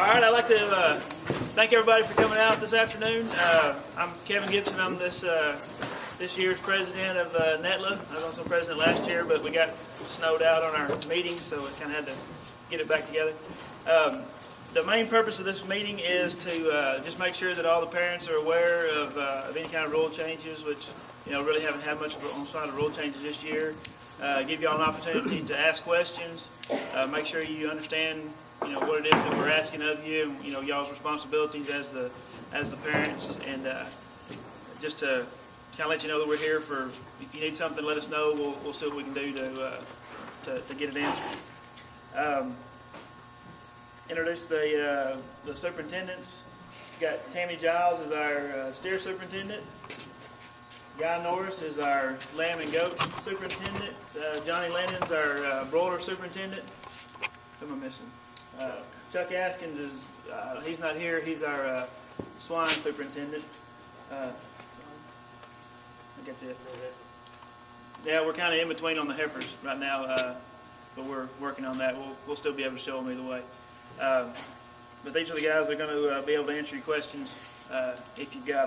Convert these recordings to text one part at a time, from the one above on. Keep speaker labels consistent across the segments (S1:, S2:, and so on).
S1: All right, I'd like to thank everybody for coming out this afternoon. I'm Kevin Gibson. I'm this year's president of NETLA. I was also president last year, but we got snowed out on our meeting, so we kind of had to get it back together. The main purpose of this meeting is to just make sure that all the parents are aware of any kind of rule changes, which really haven't had much of rule changes this year. Give you all an opportunity to ask questions. Make sure you understand what it is that we're asking of you, and y'all's responsibilities as the parents, and just to kind of let you know that we're here for. If you need something, let us know. We'll see what we can do to get it answered. Introduce the superintendents. We've got Tammy Giles as our steer superintendent. Guy Norris is our lamb and goat superintendent. Johnny Lennon's our broiler superintendent. Who am I missing? Chuck Askins is, he's not here, he's our swine superintendent. I think that's it. Yeah, we're kind of in between on the heifers right now, but we're working on that. We'll still be able to show them either way. But these are the guys that are going to be able to answer your questions if you've got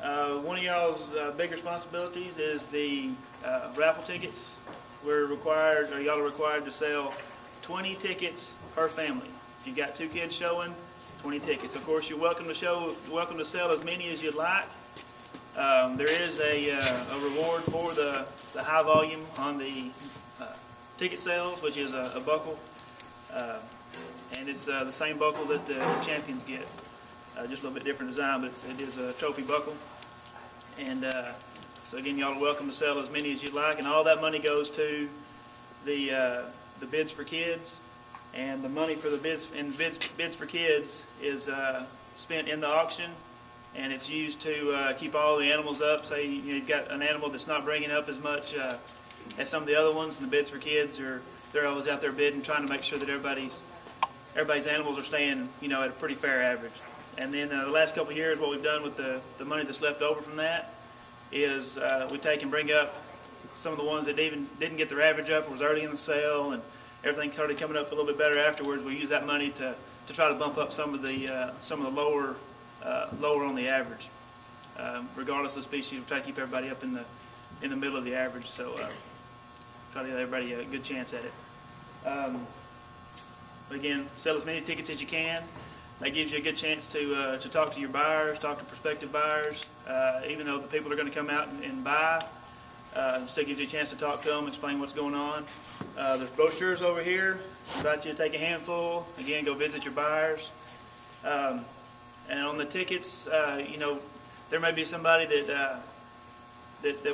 S1: them. One of y'all's big responsibilities is the raffle tickets. Y'all are required to sell 20 tickets per family. If you've got 2 kids showing, 20 tickets. Of course, you're welcome to sell as many as you'd like. There is a reward for the high volume on the ticket sales, which is a buckle, and it's the same buckle that the champions get. Just a little bit different design, but it is a trophy buckle. And so again, y'all are welcome to sell as many as you'd like, and all that money goes to the bids for kids, and the money for the bids for kids is spent in the auction, and it's used to keep all the animals up. Say you've got an animal that's not bringing up as much as some of the other ones, and the bids for kids they're always out there bidding, trying to make sure that everybody's animals are staying at a pretty fair average. And then the last couple of years, what we've done with the money that's left over from that is we take and bring up some of the ones that even didn't get their average up, or was already in the sale, and everything started coming up a little bit better afterwards. We use that money to try to bump up some of the lower on the average. Regardless of species, we try to keep everybody up in the middle of the average. So try to give everybody a good chance at it. Again, sell as many tickets as you can. That gives you a good chance to talk to your buyers, talk to prospective buyers. Even though the people are going to come out and buy, still gives you a chance to talk to them, explain what's going on. There's brochures over here. I invite you to take a handful. Again, go visit your buyers. And on the tickets, there may be somebody that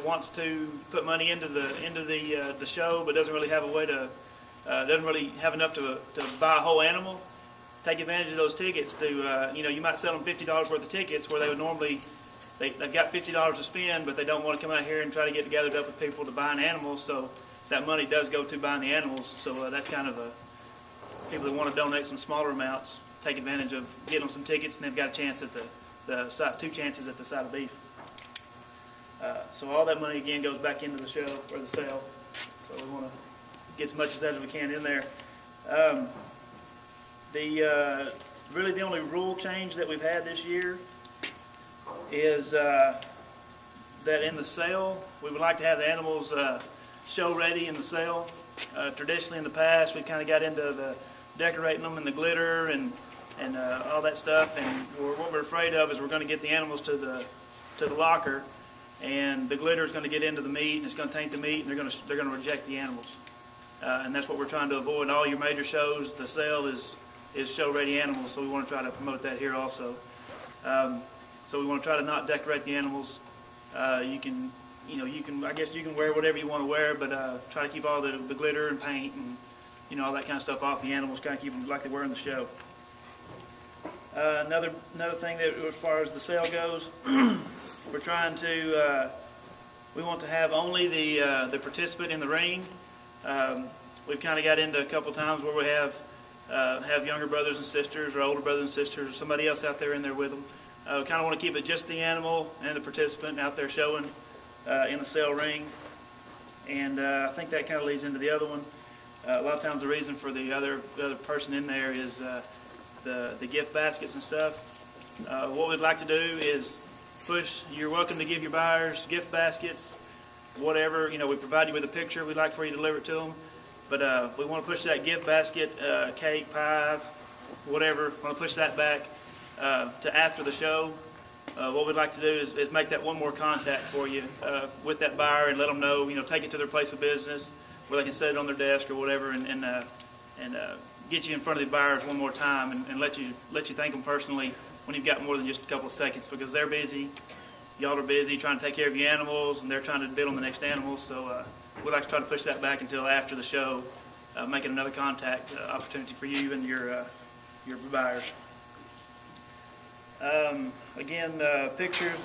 S1: wants to put money into the show, but doesn't really have a way to doesn't really have enough to buy a whole animal. Take advantage of those tickets to, you might sell them $50 worth of tickets where they would normally, they've got $50 to spend, but they don't want to come out here and try to get gathered up with people to buy an animal, so that money does go to buying the animals. So that's kind of people that want to donate some smaller amounts, take advantage of getting them some tickets, and they've got a chance at the 2 chances at the side of beef. So all that money, again, goes back into the show, or the sale. So we want to get as much of that as we can in there. Really the only rule change that we've had this year is that in the sale, we would like to have the animals show ready in the sale. Traditionally in the past, we kind of got into the decorating them and the glitter and all that stuff, and what we're afraid of is we're going to get the animals to the locker, and the glitter is going to get into the meat, and it's going to taint the meat, and they're going to reject the animals. And that's what we're trying to avoid. All your major shows, the sale is show-ready animals, so we want to try to promote that here also. So we want to try to not decorate the animals. I guess you can wear whatever you want to wear, but try to keep all the glitter and paint and all that kind of stuff off the animals. Kind of keep them like they were in the show. Another thing that, as far as the sale goes, we're trying to. We want to have only the participant in the ring. We've kind of got into a couple times where we have younger brothers and sisters, or older brothers and sisters, or somebody else out there in there with them. We kind of want to keep it just the animal and the participant out there showing in the sale ring. And I think that kind of leads into the other one. A lot of times the reason for the other person in there is the gift baskets and stuff. What we'd like to do is push. You're welcome to give your buyers gift baskets, whatever. You know, we provide you with a picture. We'd like for you to deliver it to them. But we want to push that gift basket, cake, pie, whatever. We want to push that back to after the show. What we'd like to do is make that one more contact for you with that buyer and let them know, you know, take it to their place of business where they can set it on their desk or whatever, and get you in front of the buyers one more time and let you thank them personally when you've got more than just a couple of seconds, because they're busy, y'all are busy trying to take care of your animals, and they're trying to bid on the next animals. So we'd like to try to push that back until after the show, making another contact opportunity for you and your buyers. Again, pictures.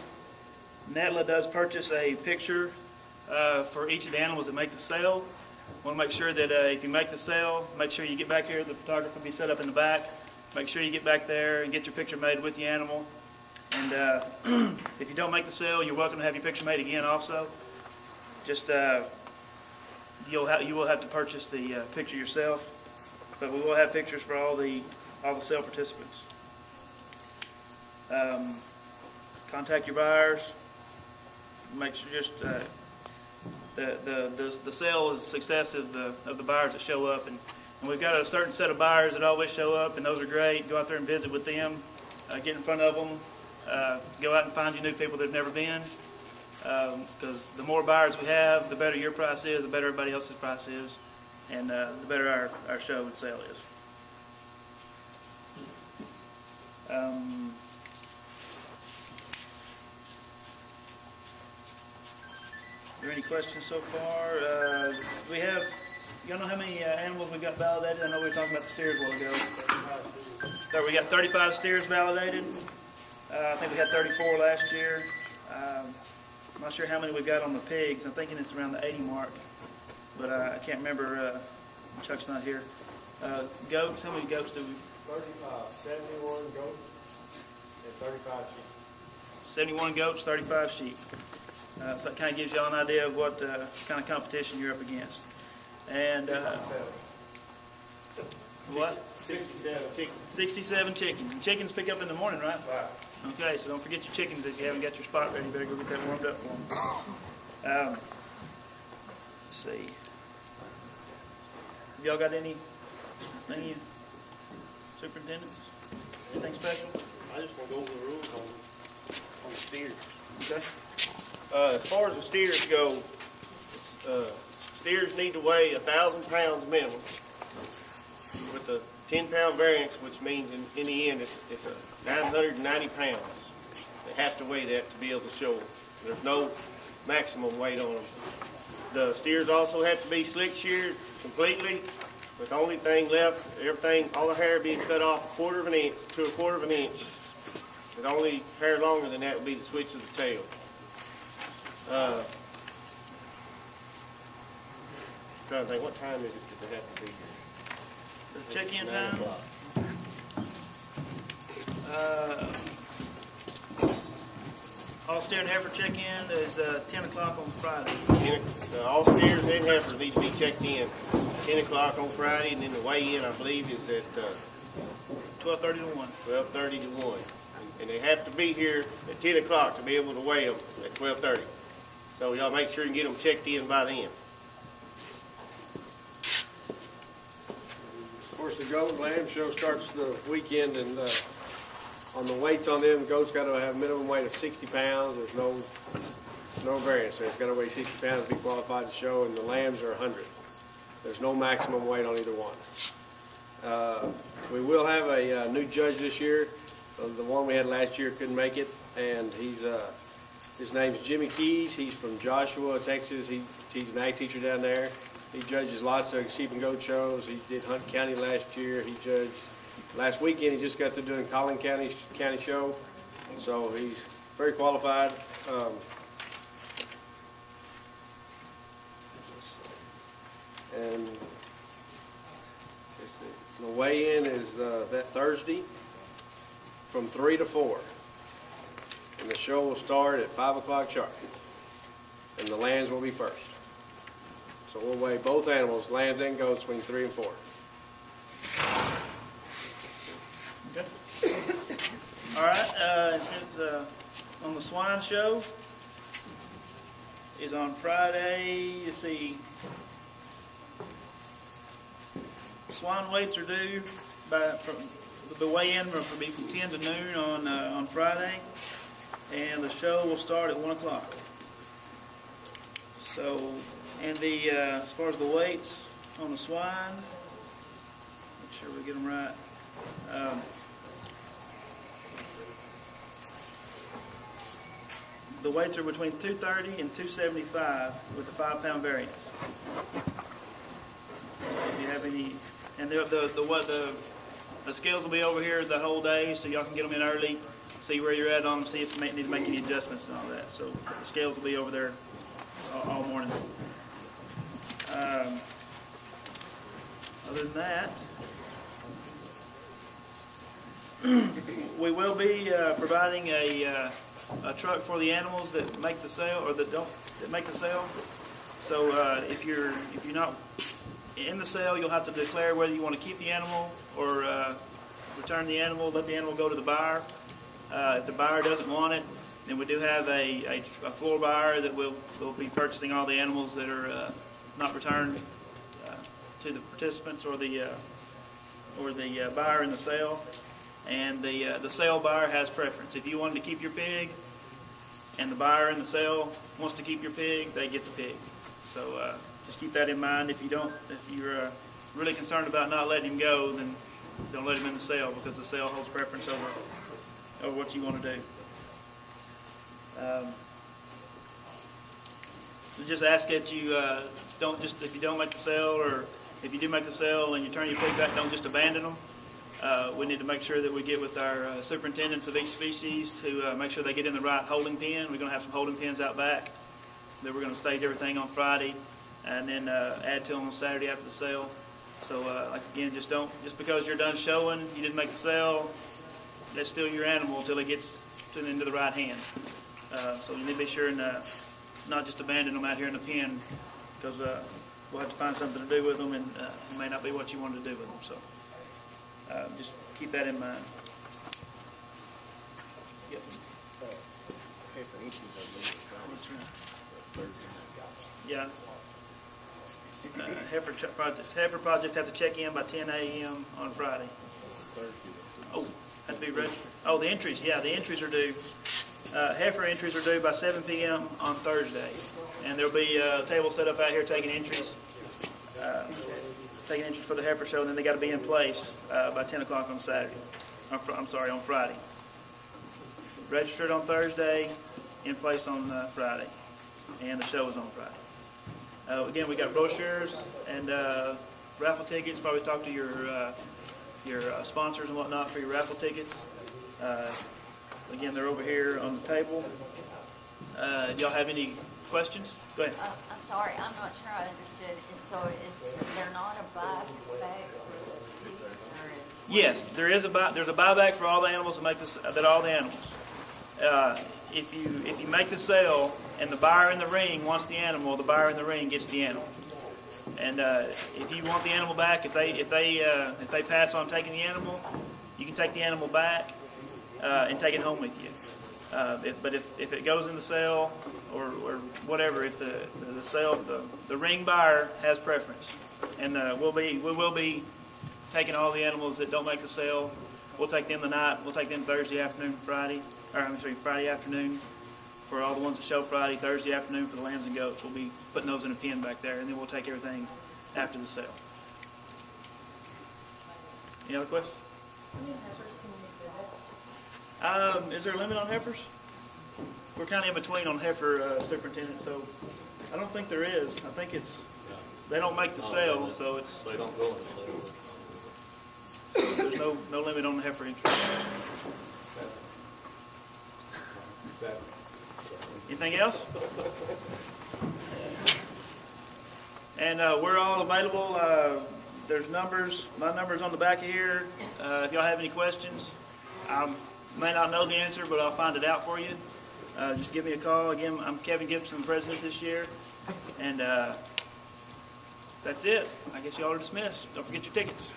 S1: NETLA does purchase a picture for each of the animals that make the sale. Want to make sure that if you make the sale, make sure you get back here. The photographer will be set up in the back. Make sure you get back there and get your picture made with the animal. And if you don't make the sale, you're welcome to have your picture made again also. Just you will have to purchase the picture yourself, but we will have pictures for all the sale participants. Contact your buyers. Make sure just the sale is the success of the buyers that show up, and we've got a certain set of buyers that always show up, and those are great. Go out there and visit with them, get in front of them, go out and find you new people that have never been, because the more buyers we have, the better your price is, the better everybody else's price is, and the better our show and sale is. Are there any questions so far? We have, y'all know how many animals we got validated? I know we were talking about the steers a while ago. So we got 35 steers validated. I think we had 34 last year. I'm not sure how many we got on the pigs. I'm thinking it's around the 80 mark, but I can't remember. Chuck's not here. Goats, how many goats do we?
S2: 71 goats and 35 sheep.
S1: 71 goats, 35 sheep. So that kind of gives y'all an idea of what kind of competition you're up against. And what?
S2: 67 chickens.
S1: 67 chickens. And chickens pick up in the morning, right?
S2: Right.
S1: Okay, so don't forget your chickens if you haven't got your spot ready. You better go get that warmed up for them. Let's see. Have y'all got anything, superintendents? Anything special?
S2: I just want to go over the rules on the steers.
S1: Okay.
S2: As far as the steers go, steers need to weigh 1,000 pounds minimum with a 10-pound variance, which means in the end it's 990 pounds. They have to weigh that to be able to show them. There's no maximum weight on them. The steers also have to be slick sheared completely, with the only thing left, all the hair being cut off 1/4 of an inch to 1/4 of an inch. The only hair longer than that would be the switch of the tail. Trying to think, what time is it that they have to be here?
S1: The check-in time? All steer and heifer check-in is 10 o'clock on Friday.
S2: All steers and heifers need to be checked in 10 o'clock on Friday, and then the weigh-in, I believe, is at
S1: 12:30 to 1.
S2: 12:30 to 1. And they have to be here at 10 o'clock to be able to weigh them at 12:30. So y'all make sure you get them checked in by then.
S3: Of course, the goat and lamb show starts the weekend, and on the weights on them, the goat's got to have a minimum weight of 60 pounds. There's no variance. So it's got to weigh 60 pounds to be qualified to show, and the lambs are 100. There's no maximum weight on either one. We will have a new judge this year. The one we had last year couldn't make it, and his name's Jimmy Keys. He's from Joshua, Texas. He's an ag teacher down there. He judges lots of sheep and goat shows. He did Hunt County last year. He judged last weekend. He just got to doing Collin County show, so he's very qualified. And the weigh-in is that Thursday from 3 to 4. And the show will start at 5 o'clock sharp. And the lambs will be first. So we'll weigh both animals, lambs and goats, between 3 and 4.
S1: Okay. All right, and since on the swine show is on Friday, you see, swine weights are due the weigh-in will be from 10 to noon on Friday, and the show will start at 1 o'clock. So, and as far as the weights on the swine, make sure we get them right. The weights are between 230 and 275 with the 5-pound variance. If you have any, and the scales will be over here the whole day, so y'all can get them in early, see where you're at on them, see if you need to make any adjustments and all that. So the scales will be over there all morning. Other than that, we will be providing a truck for the animals that make the sale or that make the sale. So if you're not in the sale, you'll have to declare whether you want to keep the animal or return the animal, let the animal go to the buyer. If the buyer doesn't want it, then we do have a floor buyer that will be purchasing all the animals that are not returned to the participants or the buyer in the sale. And the sale buyer has preference. If you wanted to keep your pig and the buyer in the sale wants to keep your pig, they get the pig. So just keep that in mind. If you're really concerned about not letting him go, then don't let him in the sale, because the sale holds preference over what you want to do. So just ask that you if you don't make the sale, or if you do make the sale and you turn your pig back, don't just abandon them. We need to make sure that we get with our superintendents of each species to make sure they get in the right holding pen. We're going to have some holding pens out back that we're going to stage everything on Friday, and then add to them on Saturday after the sale. So like again, just because you're done showing, you didn't make the sale, that's still your animal until it gets into the right hands. So you need to be sure and not just abandon them out here in the pen, because we'll have to find something to do with them, and it may not be what you wanted to do with them. So just keep that in mind. Yes. Yeah. Heifer project have to check in by 10 a.m. on Friday. Oh, have to be registered. Oh, the entries. Yeah, the entries are due. Heifer entries are due by 7 p.m. on Thursday, and there'll be a table set up out here taking entries. Taking entries for the heifer show, and then they got to be in place by 10 o'clock on Saturday. I'm sorry, on Friday. Registered on Thursday, in place on Friday, and the show is on Friday. Again, we got brochures and raffle tickets. Probably talk to your sponsors and whatnot for your raffle tickets. Again, they're over here on the table. Do y'all have any questions? Go ahead.
S4: I'm sorry, I'm not sure I understood. So they're not a buyback for the pig, or?
S1: Yes, there's a buyback for all the animals all the animals. If you make the sale and the buyer in the ring wants the animal, the buyer in the ring gets the animal. And if you want the animal back, if they pass on taking the animal, you can take the animal back and take it home with you. But if it goes in the sale or whatever, if the ring buyer has preference, and we will be taking all the animals that don't make the sale. We'll take them tonight. We'll take them Thursday afternoon, Friday afternoon for all the ones that show Friday. Thursday afternoon for the lambs and goats. We'll be putting those in a pen back there, and then we'll take everything after the sale. Any other questions? Is there a limit on heifers? We're kind of in between on heifer, superintendent, so I don't think there is. I think they don't make the sale, so it's.
S5: They don't go in the sale.
S1: So there's no limit on the heifer interest. Anything else? And we're all available. There's numbers. My number's on the back of here. If y'all have any questions, I may not know the answer, but I'll find it out for you. Just give me a call. Again, I'm Kevin Gibson, president this year. And that's it. I guess y'all are dismissed. Don't forget your tickets.